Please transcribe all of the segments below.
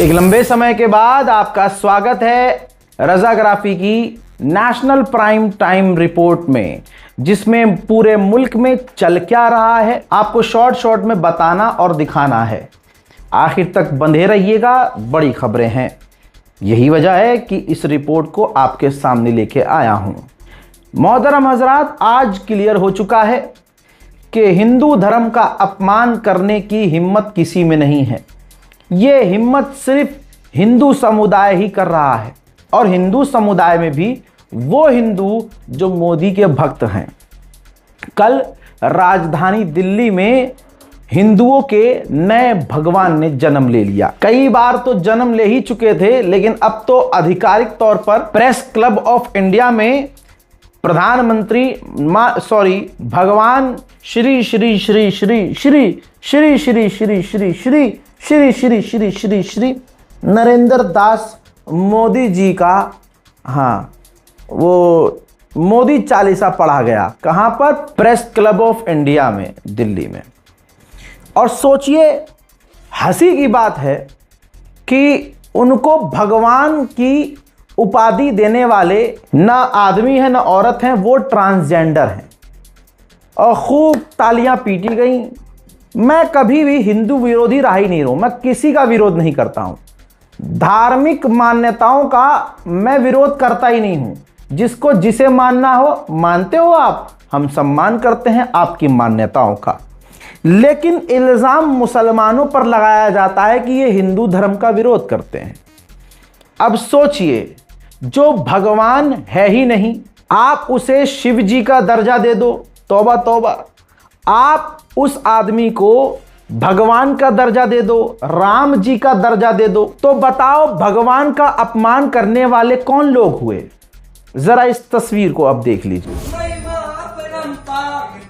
एक लंबे समय के बाद आपका स्वागत है रजाग्राफी की नेशनल प्राइम टाइम रिपोर्ट में, जिसमें पूरे मुल्क में चल क्या रहा है आपको शॉर्ट में बताना और दिखाना है। आखिर तक बंधे रहिएगा, बड़ी खबरें हैं। यही वजह है कि इस रिपोर्ट को आपके सामने लेके आया हूं। मोहतरम हजरात, आज क्लियर हो चुका है कि हिंदू धर्म का अपमान करने की हिम्मत किसी में नहीं है। ये हिम्मत सिर्फ हिंदू समुदाय ही कर रहा है, और हिंदू समुदाय में भी वो हिंदू जो मोदी के भक्त हैं। कल राजधानी दिल्ली में हिंदुओं के नए भगवान ने जन्म ले लिया। कई बार तो जन्म ले ही चुके थे, लेकिन अब तो आधिकारिक तौर पर प्रेस क्लब ऑफ इंडिया में प्रधानमंत्री भगवान श्री श्री श्री श्री श्री श्री श्री श्री श्री श्री श्री श्री श्री श्री श्री नरेंद्र दास मोदी जी का वो मोदी चालीसा पढ़ा गया। कहां पर? प्रेस क्लब ऑफ इंडिया में, दिल्ली में। और सोचिए, हंसी की बात है कि उनको भगवान की उपाधि देने वाले ना आदमी है ना औरत हैं, वो ट्रांसजेंडर हैं, और खूब तालियां पीटी गई। मैं कभी भी हिंदू विरोधी रहा ही नहीं हूं, मैं किसी का विरोध नहीं करता हूं। धार्मिक मान्यताओं का मैं विरोध करता ही नहीं हूं। जिसको जिसे मानना हो मानते हो आप, हम सम्मान करते हैं आपकी मान्यताओं का। लेकिन इल्जाम मुसलमानों पर लगाया जाता है कि ये हिंदू धर्म का विरोध करते हैं। अब सोचिए, जो भगवान है ही नहीं, आप उसे शिव जी का दर्जा दे दो, तौबा तौबा। आप उस आदमी को भगवान का दर्जा दे दो, राम जी का दर्जा दे दो, तो बताओ भगवान का अपमान करने वाले कौन लोग हुए? जरा इस तस्वीर को अब देख लीजिए।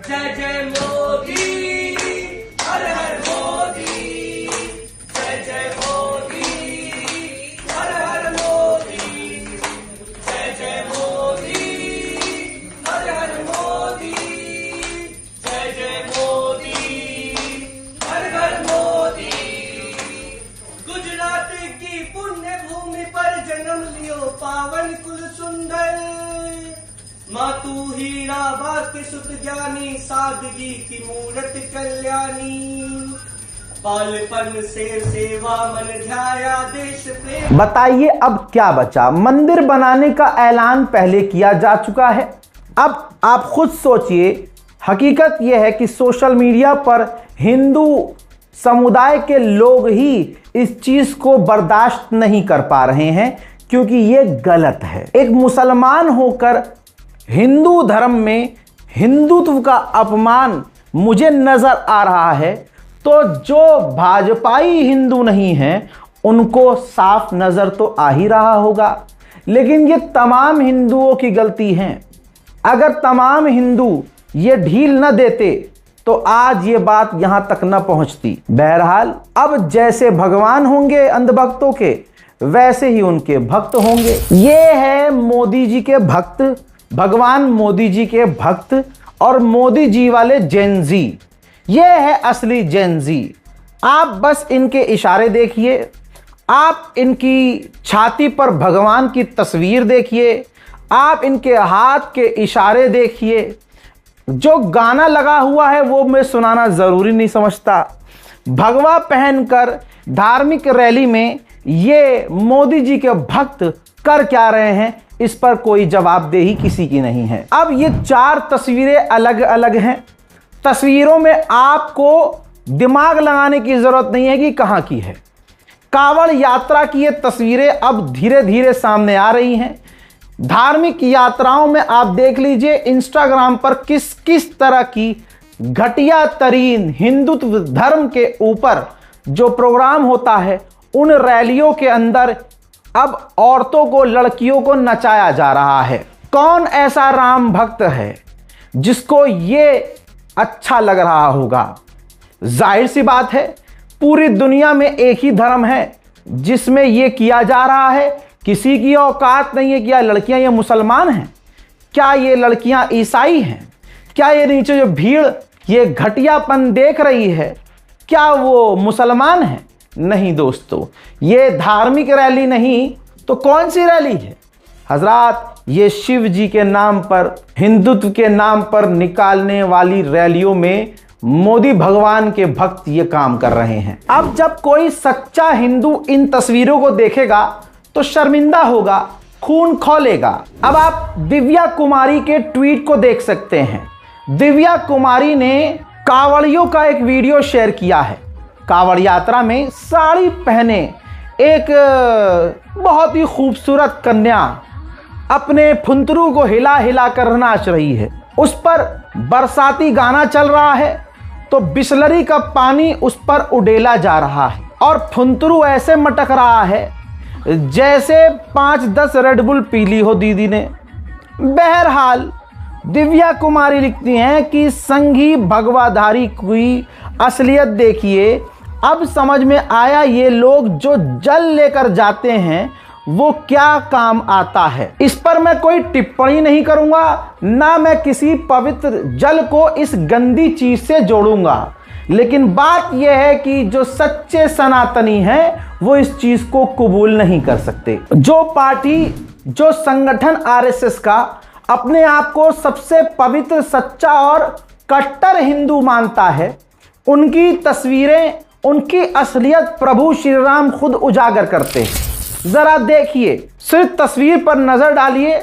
जय जय मोदी, हर हर मोदी, जय जय मोदी, हर हर मोदी, जय जय मोदी, हर हर मोदी, जय जय मोदी, हर हर मोदी। गुजरात की पुण्य भूमि पर जन्म लियो पावन कुल सुंदर, मातु हीरा बाकी सुत ज्ञानी, सादगी की मूरत कल्याणी, बालपन से सेवा मन ध्याया देश प्रेम। बताइए अब क्या बचा? मंदिर बनाने का ऐलान पहले किया जा चुका है। अब आप खुद सोचिए, हकीकत यह है कि सोशल मीडिया पर हिंदू समुदाय के लोग ही इस चीज को बर्दाश्त नहीं कर पा रहे हैं, क्योंकि यह गलत है। एक मुसलमान होकर हिंदू धर्म में हिंदुत्व का अपमान मुझे नजर आ रहा है, तो जो भाजपाई हिंदू नहीं हैं उनको साफ नजर तो आ ही रहा होगा। लेकिन ये तमाम हिंदुओं की गलती है। अगर तमाम हिंदू ये ढील न देते तो आज ये बात यहां तक न पहुंचती। बहरहाल, अब जैसे भगवान होंगे अंधभक्तों के, वैसे ही उनके भक्त होंगे। ये है मोदी जी के भक्त, भगवान मोदी जी के भक्त, और मोदी जी वाले जेन जी। ये है असली जेन जी। आप बस इनके इशारे देखिए, आप इनकी छाती पर भगवान की तस्वीर देखिए, आप इनके हाथ के इशारे देखिए। जो गाना लगा हुआ है वो मैं सुनाना जरूरी नहीं समझता। भगवा पहनकर धार्मिक रैली में ये मोदी जी के भक्त कर क्या रहे हैं, इस पर कोई जवाबदेही किसी की नहीं है। अब ये चार तस्वीरें अलग अलग हैं। तस्वीरों में आपको दिमाग लगाने की जरूरत नहीं है कि कहां की है। कांवड़ यात्रा की ये तस्वीरें अब धीरे धीरे सामने आ रही हैं। धार्मिक यात्राओं में आप देख लीजिए इंस्टाग्राम पर किस किस तरह की घटिया तरीन हिंदुत्व धर्म के ऊपर जो प्रोग्राम होता है, उन रैलियों के अंदर अब औरतों को, लड़कियों को नचाया जा रहा है। कौन ऐसा राम भक्त है जिसको ये अच्छा लग रहा होगा? जाहिर सी बात है, पूरी दुनिया में एक ही धर्म है जिसमें यह किया जा रहा है। किसी की औकात नहीं है कि क्या लड़कियां ये मुसलमान हैं, क्या ये लड़कियां ईसाई हैं, क्या ये नीचे जो भीड़ ये घटियापन देख रही है, क्या वो मुसलमान हैं? नहीं दोस्तों, ये धार्मिक रैली नहीं तो कौन सी रैली है हजरात? ये शिव जी के नाम पर, हिंदुत्व के नाम पर निकालने वाली रैलियों में मोदी भगवान के भक्त ये काम कर रहे हैं। अब जब कोई सच्चा हिंदू इन तस्वीरों को देखेगा तो शर्मिंदा होगा, खून खौलेगा। अब आप दिव्या कुमारी के ट्वीट को देख सकते हैं। दिव्या कुमारी ने कांवड़ियों का एक वीडियो शेयर किया है। कांवड़ यात्रा में साड़ी पहने एक बहुत ही खूबसूरत कन्या अपने फुंतरू को हिला हिला कर नाच रही है। उस पर बरसाती गाना चल रहा है तो बिसलरी का पानी उस पर उड़ेला जा रहा है और फुंतरू ऐसे मटक रहा है जैसे 5-10 रेड बुल पी ली हो दीदी ने। बहरहाल दिव्या कुमारी लिखती हैं कि संघी भगवाधारी की असलियत देखिए, अब समझ में आया ये लोग जो जल लेकर जाते हैं वो क्या काम आता है। इस पर मैं कोई टिप्पणी नहीं करूंगा, ना मैं किसी पवित्र जल को इस गंदी चीज से जोड़ूंगा, लेकिन बात यह है कि जो सच्चे सनातनी हैं वो इस चीज को कबूल नहीं कर सकते। जो पार्टी, जो संगठन आरएसएस का अपने आप को सबसे पवित्र, सच्चा और कट्टर हिंदू मानता है, उनकी तस्वीरें, उनकी असलियत प्रभु श्री राम खुद उजागर करते हैं। जरा देखिए, सिर्फ तस्वीर पर नजर डालिए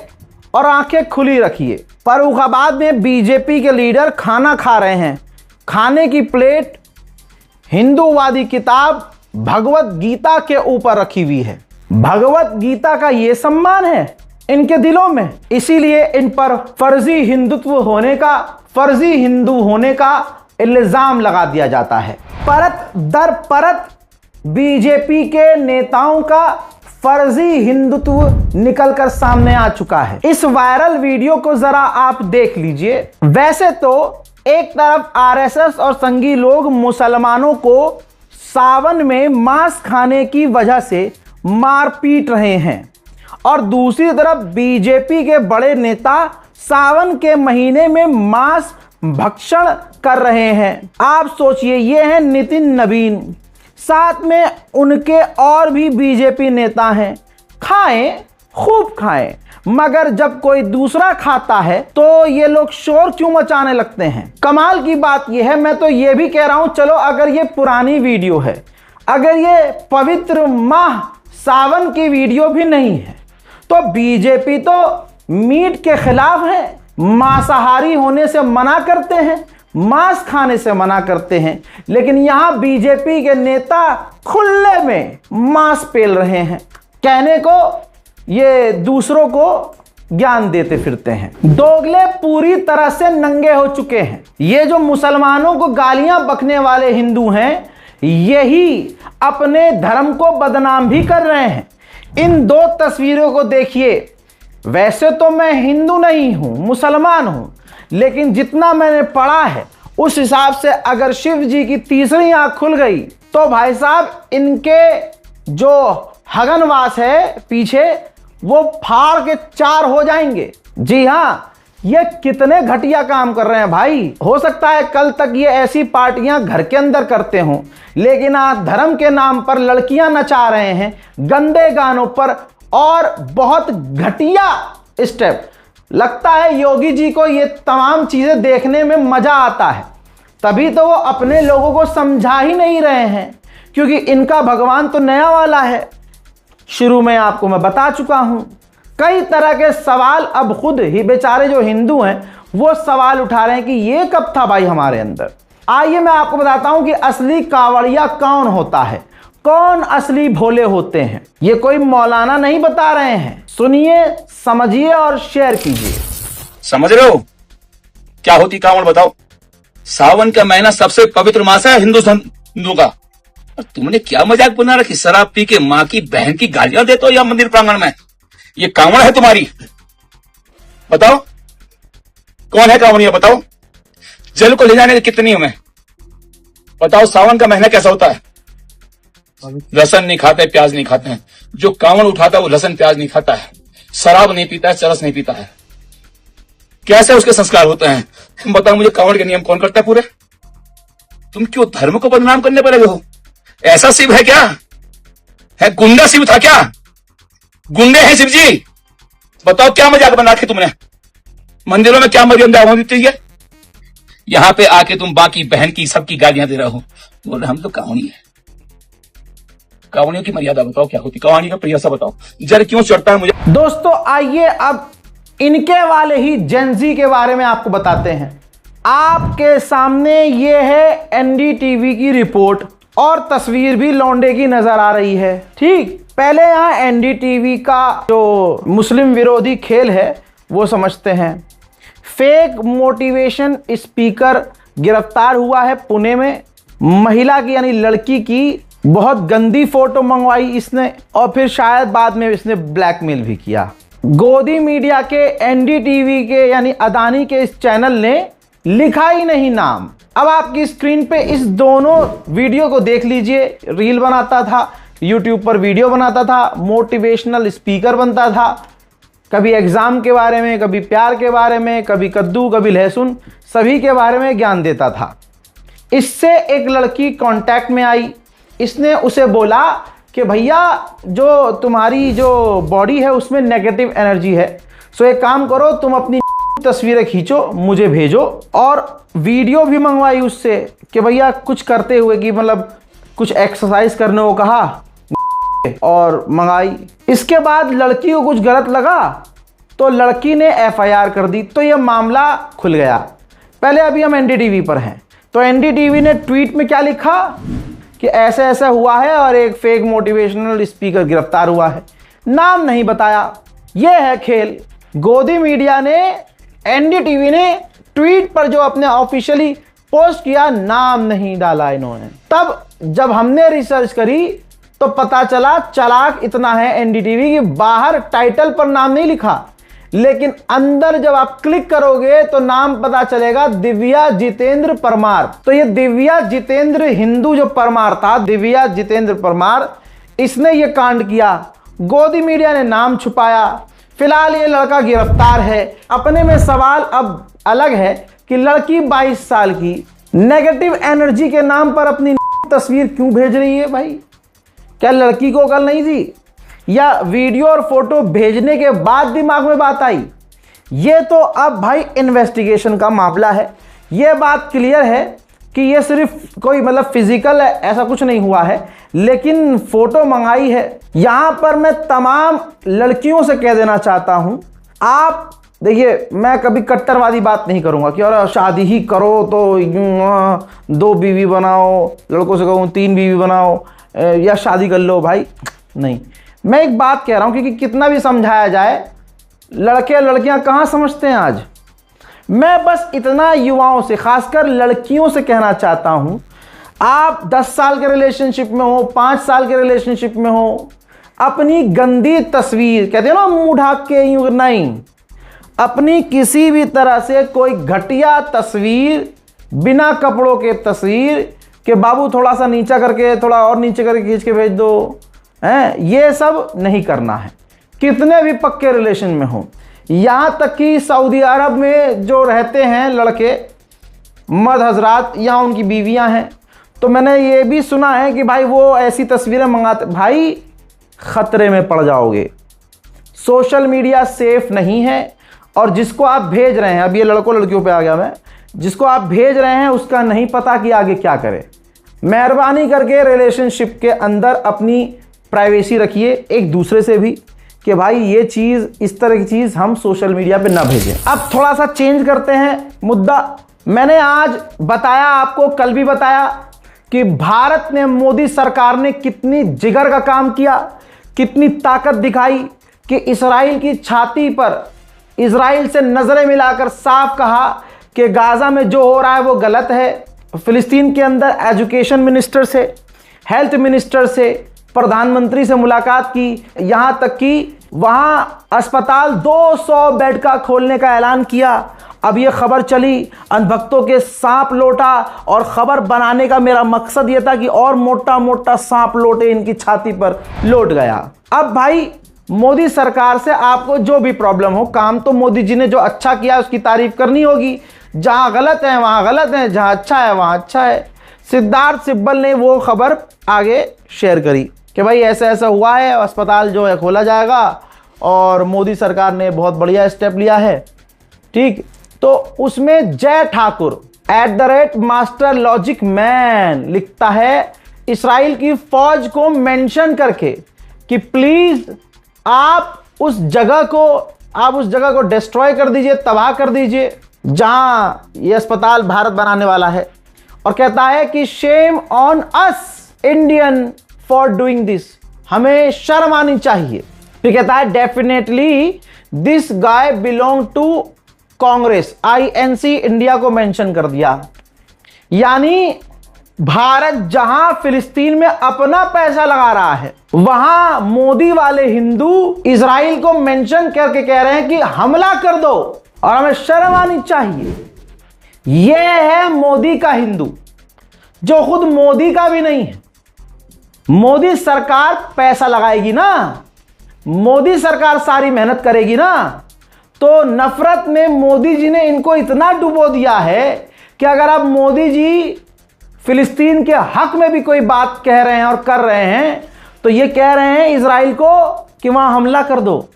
और आंखें खुली रखिए। फर्रुखाबाद में बीजेपी के लीडर खाना खा रहे हैं। खाने की प्लेट हिंदूवादी किताब भगवत गीता के ऊपर रखी हुई है। भगवत गीता का ये सम्मान है इनके दिलों में, इसीलिए इन पर फर्जी हिंदुत्व होने का, फर्जी हिंदू होने का इल्जाम लगा दिया जाता है। परत दर परत बीजेपी के नेताओं का फर्जी हिंदुत्व निकलकर सामने आ चुका है। इस वायरल वीडियो को जरा आप देख लीजिए। वैसे तो एक तरफ आरएसएस और संघी लोग मुसलमानों को सावन में मांस खाने की वजह से मार पीट रहे हैं और दूसरी तरफ बीजेपी के बड़े नेता सावन के महीने में मांस भक्षण कर रहे हैं। आप सोचिए, ये है नितिन नवीन, साथ में उनके और भी बीजेपी नेता हैं। खाएं, खूब खाएं, मगर जब कोई दूसरा खाता है तो ये लोग शोर क्यों मचाने लगते हैं। कमाल की बात ये है, मैं तो ये भी कह रहा हूं, चलो अगर ये पुरानी वीडियो है, अगर ये पवित्र माह सावन की वीडियो भी नहीं है, तो बीजेपी तो मीट के खिलाफ है, मांसाहारी होने से मना करते हैं, मांस खाने से मना करते हैं, लेकिन यहां बीजेपी के नेता खुले में मांस पेल रहे हैं। कहने को ये दूसरों को ज्ञान देते फिरते हैं। दोगले पूरी तरह से नंगे हो चुके हैं। ये जो मुसलमानों को गालियां बकने वाले हिंदू हैं, यही अपने धर्म को बदनाम भी कर रहे हैं। इन दो तस्वीरों को देखिए। वैसे तो मैं हिंदू नहीं हूं, मुसलमान हूं, लेकिन जितना मैंने पढ़ा है उस हिसाब से अगर शिव जी की तीसरी आंख खुल गई तो भाई साहब इनके जो हगनवास है पीछे, वो फाड़ के 4 हो जाएंगे। जी हां, ये कितने घटिया काम कर रहे हैं भाई। हो सकता है कल तक ये ऐसी पार्टियां घर के अंदर करते हों, लेकिन आज धर्म के नाम पर लड़कियां नचा रहे हैं गंदे गानों पर, और बहुत घटिया स्टेप। लगता है योगी जी को ये तमाम चीजें देखने में मजा आता है, तभी तो वो अपने लोगों को समझा ही नहीं रहे हैं, क्योंकि इनका भगवान तो नया वाला है। शुरू में आपको मैं बता चुका हूं, कई तरह के सवाल अब खुद ही बेचारे जो हिंदू हैं वो सवाल उठा रहे हैं कि ये कब था भाई हमारे अंदर। आइए मैं आपको बताता हूं कि असली कांवड़िया कौन होता है, कौन असली भोले होते हैं। ये कोई मौलाना नहीं बता रहे हैं, सुनिए, समझिए और शेयर कीजिए। समझ रहे हो क्या होती कांवड़? बताओ, सावन का महीना सबसे पवित्र मास है हिंदू का, और तुमने क्या मजाक बना रखी? शराब पी के माँ की बहन की गालियां देते हो या मंदिर प्रांगण में? ये कांवड़ है तुम्हारी? बताओ कौन है कांवड़िया? बताओ, जल को ले जाने की कितनी हमें बताओ। सावन का महीना कैसा होता है? लहसुन नहीं खाते, प्याज नहीं खाते हैं। जो कांवड़ उठाता है वो लहसुन प्याज नहीं खाता है, शराब नहीं पीता है, चरस नहीं पीता है। कैसे उसके संस्कार होते हैं? बताओ मुझे, कांवड़ के नियम कौन करता है पूरे? तुम क्यों धर्म को बदनाम करने पर लगे हो? ऐसा शिव है क्या? है गुंडा शिव था क्या? गुंडे हैं शिव जी? बताओ क्या मजाक बना के तुमने मंदिरों में क्या मर्यादा देती है? यहां पे आके तुम बाकी बहन की सबकी गालियां दे रहे हो, बोल रहे हम तो कावड़ी है। कावड़ियों की मर्यादा बताओ क्या होती? कहानी का प्रयासा बताओ, जर क्यों चढ़ता है मुझे। दोस्तों आइए अब इनके वाले ही जेनजी के बारे में आपको बताते हैं। आपके सामने ये है एनडीटीवी की रिपोर्ट और तस्वीर भी लौंडे की नजर आ रही है। ठीक, पहले यहां एनडीटीवी का जो मुस्लिम विरोधी खेल है वो समझते हैं। फेक मोटिवेशन स्पीकर गिरफ्तार हुआ है पुणे में। महिला की यानी लड़की की बहुत गंदी फोटो मंगवाई इसने और फिर शायद बाद में इसने ब्लैकमेल भी किया। गोदी मीडिया के एनडीटीवी के यानी अदानी के इस चैनल ने लिखा ही नहीं नाम। अब आपकी स्क्रीन पे इस दोनों वीडियो को देख लीजिए। रील बनाता था, यूट्यूब पर वीडियो बनाता था, मोटिवेशनल स्पीकर बनता था, कभी एग्जाम के बारे में, कभी प्यार के बारे में, कभी कद्दू, कभी लहसुन, सभी के बारे में ज्ञान देता था। इससे एक लड़की कांटेक्ट में आई। इसने उसे बोला कि भैया जो तुम्हारी जो बॉडी है उसमें नेगेटिव एनर्जी है, सो एक काम करो तुम अपनी तस्वीरें खींचो मुझे भेजो। और वीडियो भी मंगवाई उससे कि भैया कुछ करते हुए कि मतलब कुछ एक्सरसाइज करने को कहा और मंगाई। इसके बाद लड़की को कुछ गलत लगा तो लड़की ने एफआईआर कर दी, तो यह मामला खुल गया। पहले अभी हम एनडीटीवी पर हैं, तो एनडीटीवी ने ट्वीट में क्या लिखा कि ऐसे ऐसा हुआ है और एक फेक मोटिवेशनल स्पीकर गिरफ्तार हुआ है। नाम नहीं बताया। यह है खेल। गोदी मीडिया ने, एनडीटीवी ने ट्वीट पर जो अपने ऑफिशियली पोस्ट किया, नाम नहीं डाला इन्होंने। तब जब हमने रिसर्च करी तो पता चला चालाक इतना है एनडीटीवी कि बाहर टाइटल पर नाम नहीं लिखा, लेकिन अंदर जब आप क्लिक करोगे तो नाम पता चलेगा दिव्या जितेंद्र परमार। तो ये दिव्या जितेंद्र हिंदू जो परमार था, दिव्या जितेंद्र परमार, इसने ये कांड किया। गोदी मीडिया ने नाम छुपाया। फिलहाल ये लड़का गिरफ्तार है। अपने में सवाल अब अलग है कि लड़की 22 साल की नेगेटिव एनर्जी के नाम पर अपनी तस्वीर क्यों भेज रही है भाई? क्या लड़की को अकल नहीं थी या वीडियो और फोटो भेजने के बाद दिमाग में बात आई? ये तो अब भाई इन्वेस्टिगेशन का मामला है। ये बात क्लियर है कि ये सिर्फ कोई मतलब फिजिकल है ऐसा कुछ नहीं हुआ है, लेकिन फोटो मंगाई है। यहां पर मैं तमाम लड़कियों से कह देना चाहता हूं, आप देखिए मैं कभी कट्टरवादी बात नहीं करूंगा कि और शादी ही करो तो 2 बीवी बनाओ, लड़कों से कहूँ 3 बीवी बनाओ या शादी कर लो भाई, नहीं। मैं एक बात कह रहा हूं क्योंकि कितना भी समझाया जाए लड़के लड़कियां कहां समझते हैं आज। मैं बस इतना युवाओं से, खासकर लड़कियों से कहना चाहता हूं, आप 10 साल के रिलेशनशिप में हो, 5 साल के रिलेशनशिप में हो, अपनी गंदी तस्वीर, कहते हैं ना मुंह ढाक के यूं नहीं, अपनी किसी भी तरह से कोई घटिया तस्वीर, बिना कपड़ों के तस्वीर कि बाबू थोड़ा सा नीचा करके, थोड़ा और नीचे करके खींच के भेज दो, हैं, ये सब नहीं करना है। कितने भी पक्के रिलेशन में हो, यहाँ तक कि सऊदी अरब में जो रहते हैं लड़के मर्द हजरात, यहाँ उनकी बीवियाँ हैं, तो मैंने ये भी सुना है कि भाई वो ऐसी तस्वीरें मंगाते। भाई खतरे में पड़ जाओगे। सोशल मीडिया सेफ नहीं है और जिसको आप भेज रहे हैं, अब ये लड़कों लड़कियों पे आ गया मैं, जिसको आप भेज रहे हैं उसका नहीं पता कि आगे क्या करे। मेहरबानी करके रिलेशनशिप के अंदर अपनी प्राइवेसी रखिए एक दूसरे से भी कि भाई ये चीज़, इस तरह की चीज़ हम सोशल मीडिया पे ना भेजें। अब थोड़ा सा चेंज करते हैं मुद्दा। मैंने आज बताया आपको, कल भी बताया कि भारत ने, मोदी सरकार ने कितनी जिगर का काम किया, कितनी ताकत दिखाई कि इजराइल की छाती पर, इजराइल से नजरें मिलाकर साफ कहा कि गाजा में जो हो रहा है वो गलत है। फिलिस्तीन के अंदर एजुकेशन मिनिस्टर से, हेल्थ मिनिस्टर से, प्रधानमंत्री से मुलाकात की, यहां तक कि वहां अस्पताल 200 बेड का खोलने का ऐलान किया। अब ये खबर चली, अंधभक्तों के सांप लौटा, और खबर बनाने का मेरा मकसद ये था कि और मोटा मोटा सांप लौटे इनकी छाती पर, लौट गया। अब भाई मोदी सरकार से आपको जो भी प्रॉब्लम हो, काम तो मोदी जी ने जो अच्छा किया उसकी तारीफ करनी होगी, जहां गलत है वहां गलत है, जहां अच्छा है वहां अच्छा है। सिद्धार्थ सिब्बल ने वो खबर आगे शेयर करी कि भाई ऐसा ऐसा हुआ है, अस्पताल जो है खोला जाएगा और मोदी सरकार ने बहुत बढ़िया स्टेप लिया है। ठीक, तो उसमें जय ठाकुर @मास्टर लॉजिक मैन लिखता है इस्राइल की फौज को मेंशन करके कि प्लीज आप उस जगह को डिस्ट्रॉय कर दीजिए, तबाह कर दीजिए जहां ये अस्पताल भारत बनाने वाला है। और कहता है कि shame on us Indian for doing this, हमें शर्म आनी चाहिए। फिर कहता है definitely this guy belong to Congress, INC India को मेंशन कर दिया। यानी भारत जहां फिलिस्तीन में अपना पैसा लगा रहा है, वहां मोदी वाले हिंदू इजराइल को मेंशन करके कह रहे हैं कि हमला कर दो और हमें शर्म आनी चाहिए। यह है मोदी का हिंदू, जो खुद मोदी का भी नहीं है। मोदी सरकार पैसा लगाएगी ना, मोदी सरकार सारी मेहनत करेगी ना, तो नफरत में मोदी जी ने इनको इतना डुबो दिया है कि अगर आप मोदी जी फिलिस्तीन के हक में भी कोई बात कह रहे हैं और कर रहे हैं, तो ये कह रहे हैं इजराइल को कि वहां हमला कर दो,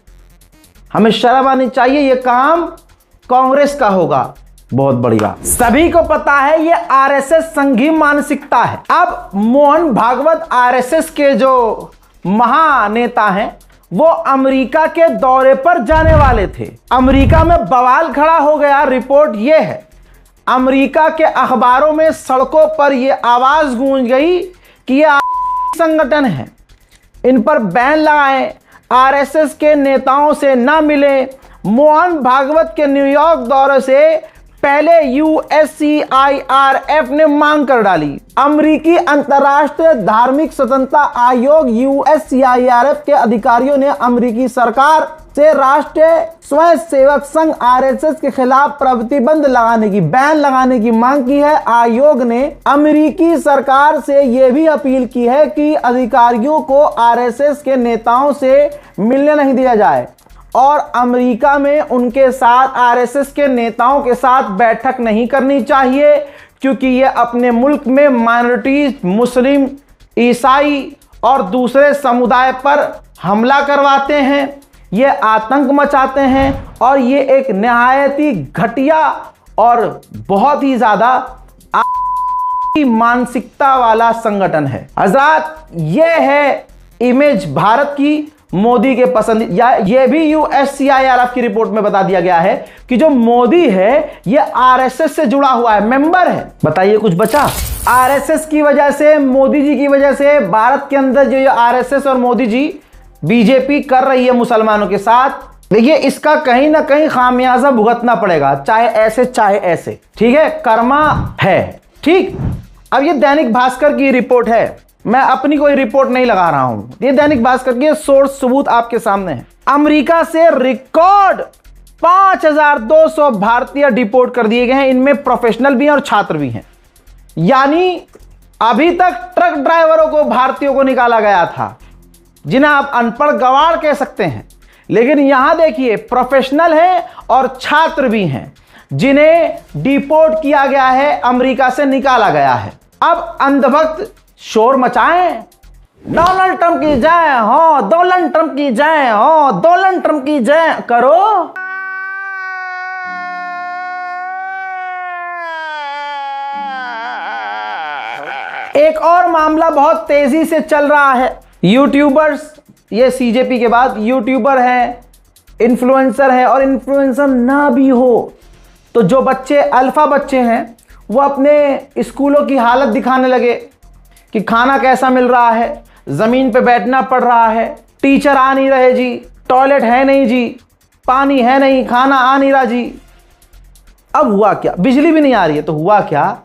हमें शर्म आनी चाहिए, ये काम कांग्रेस का होगा। बहुत बढ़िया, सभी को पता है ये RSS संघी मानसिकता है। अब मोहन भागवत RSS के जो महानेता हैं, वो अमेरिका के दौरे पर जाने वाले थे। अमेरिका में बवाल खड़ा हो गया। रिपोर्ट ये है, अमेरिका के अखबारों में, सड़कों पर यह आवाज गूंज गई कि ये संगठन है, इन पर बैन लगाएं, RSS के नेताओं से ना मिले। मोहन भागवत के न्यूयॉर्क दौरे से पहले USCIRF ने मांग कर डाली। अमेरिकी अंतर्राष्ट्रीय धार्मिक स्वतंत्रता आयोग USCIRF के अधिकारियों ने अमेरिकी सरकार से राष्ट्रीय स्वयंसेवक संघ RSS के खिलाफ प्रतिबंध लगाने की, बैन लगाने की मांग की है। आयोग ने अमेरिकी सरकार से यह भी अपील की है कि अधिकारियों को RSS के नेताओं से मिलने नहीं दिया जाए और अमेरिका में उनके साथ, RSS के नेताओं के साथ बैठक नहीं करनी चाहिए, क्योंकि ये अपने मुल्क में माइनॉरिटीज, मुस्लिम, ईसाई और दूसरे समुदाय पर हमला करवाते हैं, ये आतंक मचाते हैं और ये एक निहायत ही घटिया और बहुत ही ज्यादा मानसिकता वाला संगठन है। हजरात, ये है इमेज भारत की मोदी के पसंद। या ये भी USCIRF की रिपोर्ट में बता दिया गया है कि जो मोदी है ये RSS से जुड़ा हुआ है, मेंबर है। बताइए कुछ बचा? RSS की वजह से, मोदी जी की वजह से भारत के अंदर जो ये RSS और मोदी जी बीजेपी कर रही है मुसलमानों के साथ, देखिए इसका कहीं ना कहीं खामियाजा भुगतना पड़ेगा, चाहे ऐसे चाहे ऐसे। ठीक है, कर्मा है। ठीक, अब ये दैनिक भास्कर की रिपोर्ट है, मैं अपनी कोई रिपोर्ट नहीं लगा रहा हूं, ये दैनिक भास्कर के सोर्स सबूत आपके सामने है। अमेरिका से रिकॉर्ड 5200 भारतीय डिपोर्ट कर दिए गए हैं, इनमें प्रोफेशनल भी हैं और छात्र भी हैं। यानी अभी तक ट्रक ड्राइवरों को, भारतीयों को निकाला गया था, जिन्हें आप अनपढ़ गवार कह सकते हैं, लेकिन यहां देखिए प्रोफेशनल हैं और छात्र भी हैं जिन्हें डिपोर्ट किया गया है, अमेरिका से निकाला गया है। अब अंधभक्त शोर मचाएं, डोनाल्ड ट्रंप की जय हो, डोनाल्ड ट्रंप की जय हो, डोनाल्ड ट्रंप की जय करो। एक और मामला बहुत तेजी से चल रहा है। यूट्यूबर्स, ये CJP के बाद यूट्यूबर हैं, इन्फ्लुएंसर है, और इन्फ्लुएंसर ना भी हो तो जो बच्चे अल्फा बच्चे हैं वो अपने स्कूलों की हालत दिखाने लगे कि खाना कैसा मिल रहा है, जमीन पे बैठना पड़ रहा है, टीचर आ नहीं रहे जी, टॉयलेट है नहीं जी, पानी है नहीं, खाना आ नहीं रहा जी। अब हुआ क्या? बिजली भी नहीं आ रही है, तो हुआ क्या?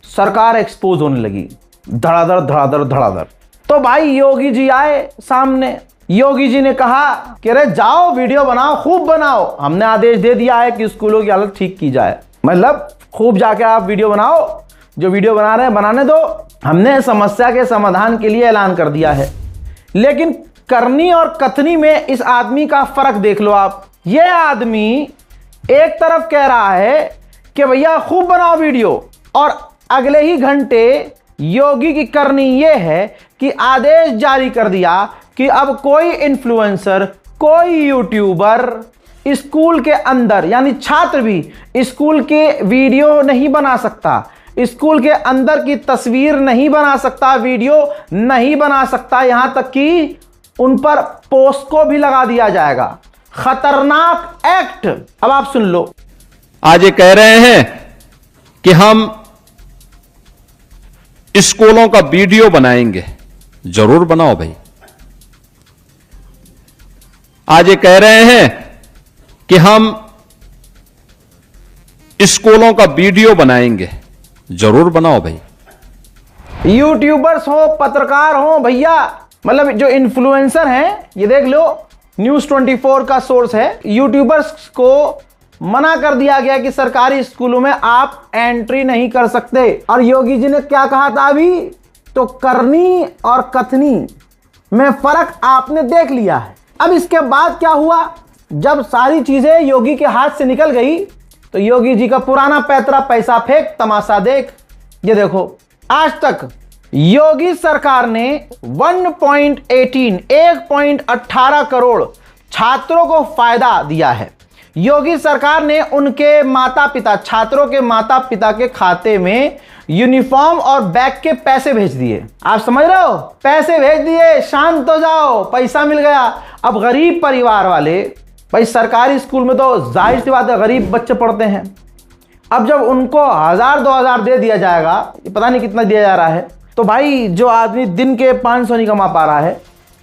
सरकार एक्सपोज होने लगी, धड़ाधड़ धड़ाधड़ धड़ाधड़। तो भाई योगी जी आए सामने। योगी जी ने कहा कि अरे जाओ वीडियो बनाओ, खूब बनाओ, हमने आदेश दे दिया है कि स्कूलों की हालत ठीक की जाए। मतलब खूब जाके आप वीडियो बनाओ, जो वीडियो बना रहे हैं बनाने दो, हमने समस्या के समाधान के लिए ऐलान कर दिया है। लेकिन करनी और कथनी में इस आदमी का फर्क देख लो आप। ये आदमी एक तरफ कह रहा है कि भैया खूब बनाओ वीडियो, और अगले ही घंटे योगी की करनी यह है कि आदेश जारी कर दिया कि अब कोई इन्फ्लुएंसर, कोई यूट्यूबर स्कूल के अंदर, यानी छात्र भी स्कूल के वीडियो नहीं बना सकता, स्कूल के अंदर की तस्वीर नहीं बना सकता, वीडियो नहीं बना सकता, यहां तक कि उन पर पोस्को भी लगा दिया जाएगा। खतरनाक एक्ट। अब आप सुन लो। आज ये कह रहे हैं कि हम स्कूलों का वीडियो बनाएंगे। जरूर बनाओ भाई। आज ये कह रहे हैं कि हम स्कूलों का वीडियो बनाएंगे। जरूर बनाओ भाई। यूट्यूबर्स हो, पत्रकार हो भैया, मतलब जो इन्फ्लुएंसर हैं, ये देख लो न्यूज़ 24 का सोर्स है। यूट्यूबर्स को मना कर दिया गया कि सरकारी स्कूलों में आप एंट्री नहीं कर सकते। और योगी जी ने क्या कहा था अभी? तो करनी और कथनी में फर्क आपने देख लिया है। अब इसके बाद क्या हुआ? जब सारी चीजें योगी के हाथ से निकल गई तो योगी जी का पुराना पैतरा पैसा फेंक तमाशा देख। ये देखो, आज तक योगी सरकार ने 1.18 करोड़ छात्रों को फायदा दिया है। योगी सरकार ने उनके माता पिता, छात्रों के माता पिता के खाते में यूनिफॉर्म और बैग के पैसे भेज दिए। आप समझ रहे हो? पैसे भेज दिए, शांत हो जाओ, पैसा मिल गया। अब गरीब परिवार वाले, भाई सरकारी स्कूल में तो जाहिर सी बात है गरीब बच्चे पढ़ते हैं। अब जब उनको 1000-2000 दे दिया जाएगा, पता नहीं कितना दिया जा रहा है, तो भाई जो आदमी दिन के 500 नहीं कमा पा रहा है,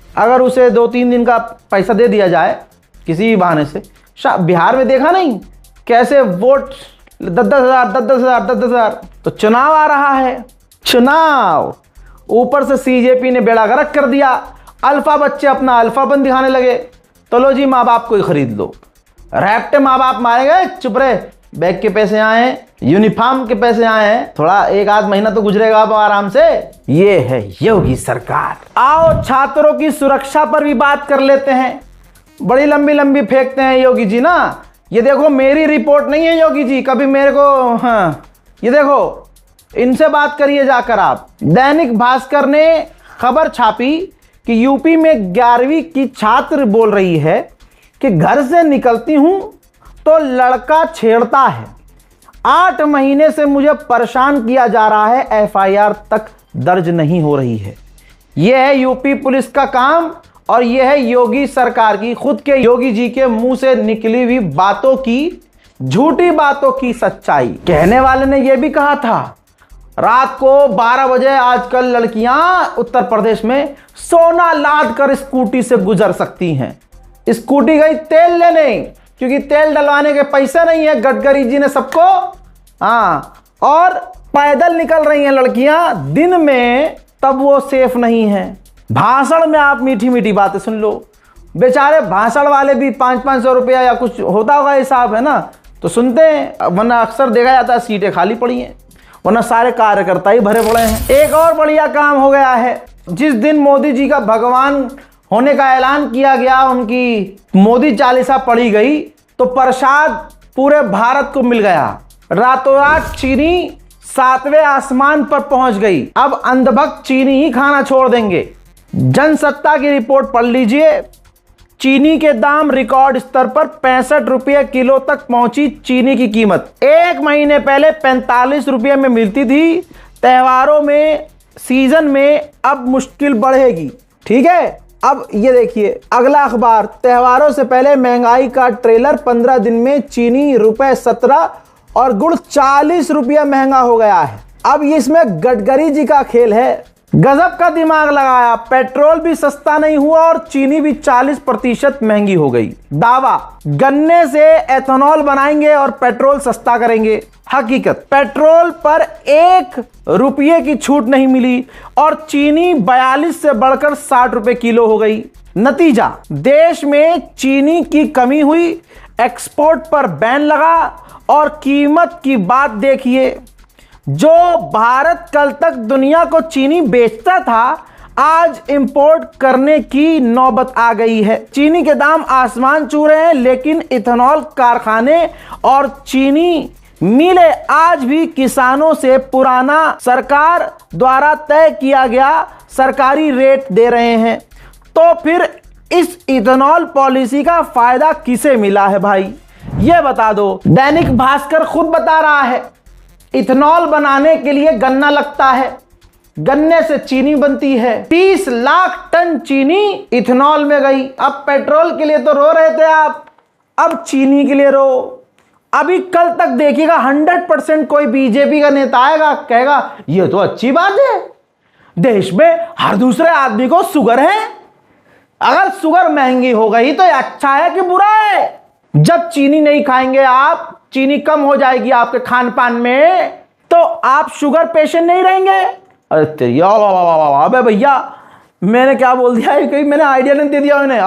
अगर उसे 2-3 दिन का पैसा दे दिया जाए किसी भी बहाने से। बिहार में देखा नहीं कैसे वोट 10,000 तो चुनाव आ रहा है, चुनाव, ऊपर से सीजेपी ने बेड़ा गर्क कर दिया। अल्फा बच्चे अपना अल्फापन दिखाने लगे, तो लो जी माँ बाप को ही खरीद लो। रैप्टे माँ बाप मारे गए, चुप रहे, बैग के पैसे आए हैं, यूनिफॉर्म के पैसे आए हैं, थोड़ा 1-8 महीना तो गुजरेगा अब आराम से। ये है योगी सरकार। आओ छात्रों की सुरक्षा पर भी बात कर लेते हैं। बड़ी लंबी लंबी फेंकते हैं योगी जी ना। ये देखो, मेरी रिपोर्ट नहीं है योगी जी, कभी मेरे को, हाँ ये देखो, इनसे बात करिए जाकर आप। दैनिक भास्कर ने खबर छापी कि यूपी में 11वीं की छात्र बोल रही है कि घर से निकलती हूं तो लड़का छेड़ता है, 8 महीने से मुझे परेशान किया जा रहा है, एफआईआर तक दर्ज नहीं हो रही है। यह है यूपी पुलिस का काम और यह है योगी सरकार की, खुद के योगी जी के मुंह से निकली हुई बातों की, झूठी बातों की सच्चाई। कहने वाले ने यह भी कहा था रात को 12 बजे आजकल लड़कियां उत्तर प्रदेश में सोना लाद कर स्कूटी से गुजर सकती हैं। स्कूटी गई तेल लेने, क्योंकि तेल डलवाने के पैसे नहीं है गडकरी जी ने सबको, हाँ, और पैदल निकल रही हैं लड़कियां दिन में, तब वो सेफ नहीं है। भाषण में आप मीठी मीठी बातें सुन लो, बेचारे भाषण वाले भी 500-500 रुपया या कुछ होता होगा हिसाब, है ना, तो सुनते हैं, वरना अक्सर देखा जाता है सीटें खाली पड़ी हैं, वरना सारे कार्यकर्ता ही भरे पड़े हैं। एक और बढ़िया काम हो गया है, जिस दिन मोदी जी का भगवान होने का ऐलान किया गया, उनकी मोदी चालीसा पढ़ी गई, तो प्रसाद पूरे भारत को मिल गया। रातों रात चीनी 7वें आसमान पर पहुंच गई। अब अंधभक्त चीनी ही खाना छोड़ देंगे। जनसत्ता की रिपोर्ट पढ़ लीजिए। चीनी के दाम रिकॉर्ड स्तर पर 65 रुपये किलो तक पहुंची चीनी की कीमत। 1 महीने पहले 45 रुपये में मिलती थी। त्योहारों में, सीजन में अब मुश्किल बढ़ेगी। ठीक है, अब ये देखिए अगला अखबार, त्योहारों से पहले महंगाई का ट्रेलर, 15 दिन में चीनी ₹17 और गुड़ 40 रुपया महंगा हो गया है। अब इसमें गडकरी जी का खेल है, गजब का दिमाग लगाया। पेट्रोल भी सस्ता नहीं हुआ और चीनी भी 40% महंगी हो गई। दावा, गन्ने से एथेनॉल बनाएंगे और पेट्रोल सस्ता करेंगे। हकीकत, पेट्रोल पर 1 रुपये की छूट नहीं मिली और चीनी 42 से बढ़कर 60 रुपए किलो हो गई। नतीजा, देश में चीनी की कमी हुई, एक्सपोर्ट पर बैन लगा और कीमत की बात देखिए। जो भारत कल तक दुनिया को चीनी बेचता था, आज इंपोर्ट करने की नौबत आ गई है। चीनी के दाम आसमान छू रहे हैं, लेकिन इथेनॉल कारखाने और चीनी मिले आज भी किसानों से पुराना सरकार द्वारा तय किया गया सरकारी रेट दे रहे हैं। तो फिर इस इथेनॉल पॉलिसी का फायदा किसे मिला है भाई, ये बता दो। दैनिक भास्कर खुद बता रहा है इथेनॉल बनाने के लिए गन्ना लगता है, गन्ने से चीनी बनती है। 30 लाख टन चीनी इथेनॉल में गई। अब पेट्रोल के लिए तो रो रहे थे आप, अब चीनी के लिए रो। अभी कल तक देखिएगा 100% कोई बीजेपी का नेता आएगा, कहेगा ये तो अच्छी बात है, देश में हर दूसरे आदमी को शुगर है, अगर शुगर महंगी हो गई तो अच्छा है कि बुरा है। जब चीनी नहीं खाएंगे आप, चीनी कम हो जाएगी आपके खान पान में, तो आप शुगर पेशेंट नहीं रहेंगे। अरे तेरी अबे भैया मैंने क्या बोल दिया, कहीं मैंने आइडिया नहीं दे दिया उन्हें।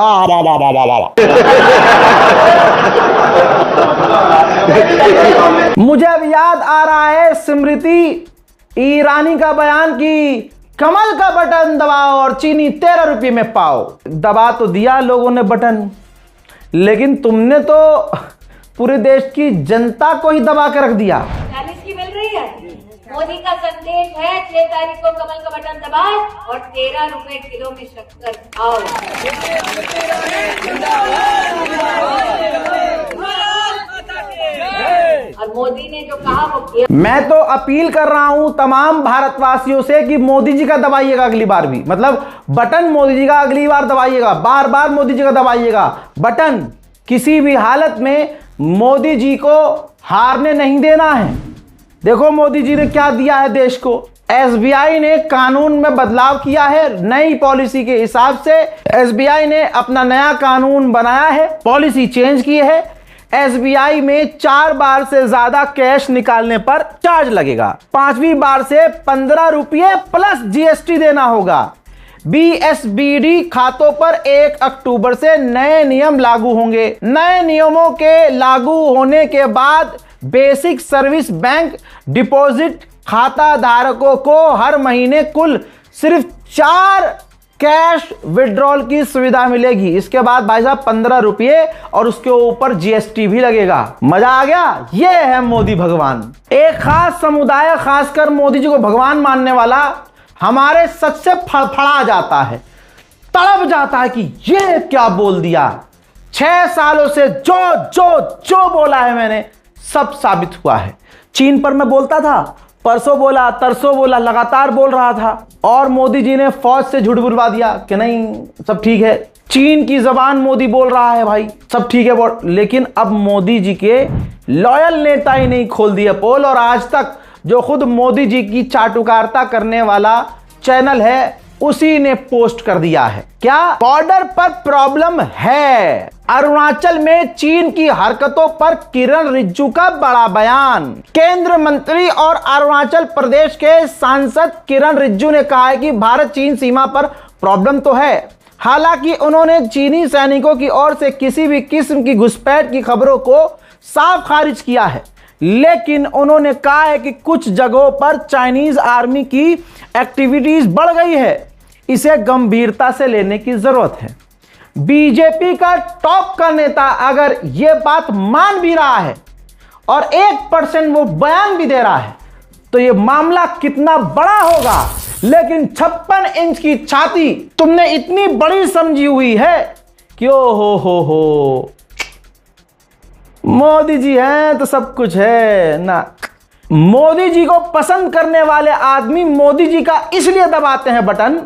मुझे अब याद आ रहा है स्मृति ईरानी का बयान कि कमल का बटन दबाओ और चीनी 13 रुपये में पाओ। दबा तो दिया लोगों ने बटन, लेकिन तुमने तो पूरे देश की जनता को ही दबा के रख दिया। 40 की मिल रही है। मोदी का संदेश है 6 तारीख को कमल का बटन दबाओ और 13 रुपए किलो में शक्कर खाओ। और मोदी ने जो कहा वो किया। मैं तो अपील कर रहा हूं तमाम भारतवासियों से कि मोदी जी का दबाइएगा अगली बार भी, मतलब बटन मोदी जी का अगली बार दबाइएगा, बार बार मोदी जी का दबाइएगा बटन। किसी भी हालत में मोदी जी को हारने नहीं देना है। देखो मोदी जी ने क्या दिया है देश को। एसबीआई ने कानून में बदलाव किया है, नई पॉलिसी के हिसाब से एसबीआई ने अपना नया कानून बनाया है, पॉलिसी चेंज की है। एसबीआई में 4 बार से ज्यादा कैश निकालने पर चार्ज लगेगा, 5वीं बार से 15 रुपये प्लस जीएसटी देना होगा। बीएसबीडी खातों पर 1 अक्टूबर से नए नियम लागू होंगे। नए नियमों के लागू होने के बाद बेसिक सर्विस बैंक डिपॉजिट खाता धारकों को हर महीने कुल सिर्फ 4 कैश विड्रॉल की सुविधा मिलेगी। इसके बाद भाई साहब 15 रुपये और उसके ऊपर जीएसटी भी लगेगा। मजा आ गया। ये है मोदी भगवान। एक खास समुदाय खासकर मोदी जी को भगवान मानने वाला हमारे सच से फड़फड़ा जाता है, तड़प जाता है कि ये क्या बोल दिया। 6 सालों से जो जो जो बोला है मैंने सब साबित हुआ है। चीन पर मैं बोलता था, परसों बोला, तरसों बोला, लगातार बोल रहा था, और मोदी जी ने फौज से झूठ बुलवा दिया कि नहीं सब ठीक है। चीन की जबान मोदी बोल रहा है भाई सब ठीक है, लेकिन अब मोदी जी के लॉयल नेता ही नहीं खोल दिया पोल। और आज तक जो खुद मोदी जी की चाटुकारिता करने वाला चैनल है उसी ने पोस्ट कर दिया है क्या बॉर्डर पर प्रॉब्लम है। अरुणाचल में चीन की हरकतों पर किरण रिजिजू का बड़ा बयान। केंद्र मंत्री और अरुणाचल प्रदेश के सांसद किरण रिजिजू ने कहा है कि भारत चीन सीमा पर प्रॉब्लम तो है। हालांकि उन्होंने चीनी सैनिकों की ओर से किसी भी किस्म की घुसपैठ की खबरों को साफ खारिज किया है, लेकिन उन्होंने कहा है कि कुछ जगहों पर चाइनीज आर्मी की एक्टिविटीज बढ़ गई है, इसे गंभीरता से लेने की जरूरत है। बीजेपी का टॉप का नेता अगर यह बात मान भी रहा है और 1% वो बयान भी दे रहा है तो यह मामला कितना बड़ा होगा। लेकिन 56 इंच की छाती तुमने इतनी बड़ी समझी हुई है कि ओ हो मोदी जी हैं तो सब कुछ है ना। मोदी जी को पसंद करने वाले आदमी मोदी जी का इसलिए दबाते हैं बटन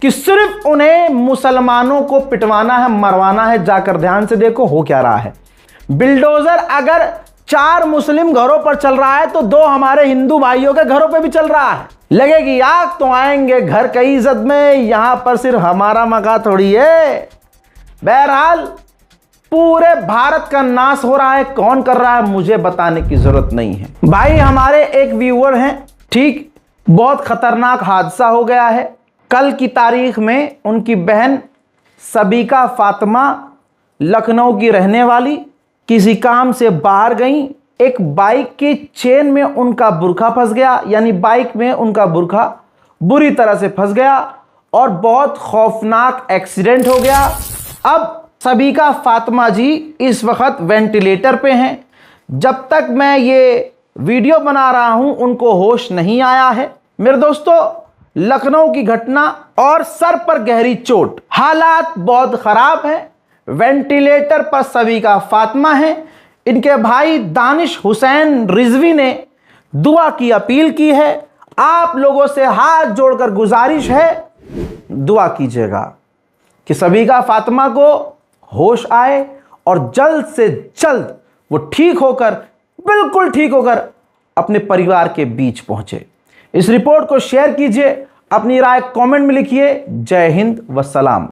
कि सिर्फ उन्हें मुसलमानों को पिटवाना है, मरवाना है। जाकर ध्यान से देखो हो क्या रहा है। बिल्डोजर अगर 4 मुस्लिम घरों पर चल रहा है तो 2 हमारे हिंदू भाइयों के घरों पे भी चल रहा है। लगेगी आग तो आएंगे घर कई इज्जत में, यहां पर सिर्फ हमारा मका थोड़ी है। बहरहाल पूरे भारत का नाश हो रहा है, कौन कर रहा है मुझे बताने की जरूरत नहीं है। भाई हमारे एक व्यूअर हैं, ठीक बहुत खतरनाक हादसा हो गया है। कल की तारीख में उनकी बहन सबीका फातिमा लखनऊ की रहने वाली किसी काम से बाहर गई। एक बाइक की चेन में उनका बुरखा फंस गया, यानी बाइक में उनका बुरखा बुरी तरह से फंस गया और बहुत खौफनाक एक्सीडेंट हो गया। अब सबीका फातिमा जी इस वक्त वेंटिलेटर पे हैं। जब तक मैं ये वीडियो बना रहा हूं उनको होश नहीं आया है। मेरे दोस्तों, लखनऊ की घटना और सर पर गहरी चोट, हालात बहुत खराब है। वेंटिलेटर पर सविका फातिमा है। इनके भाई दानिश हुसैन रिजवी ने दुआ की अपील की है। आप लोगों से हाथ जोड़कर गुजारिश है, दुआ कीजिएगा कि सविका फातिमा को होश आए और जल्द से जल्द वो ठीक होकर, बिल्कुल ठीक होकर अपने परिवार के बीच पहुंचे। इस रिपोर्ट को शेयर कीजिए, अपनी राय कमेंट में लिखिए। जय हिंद व सलाम।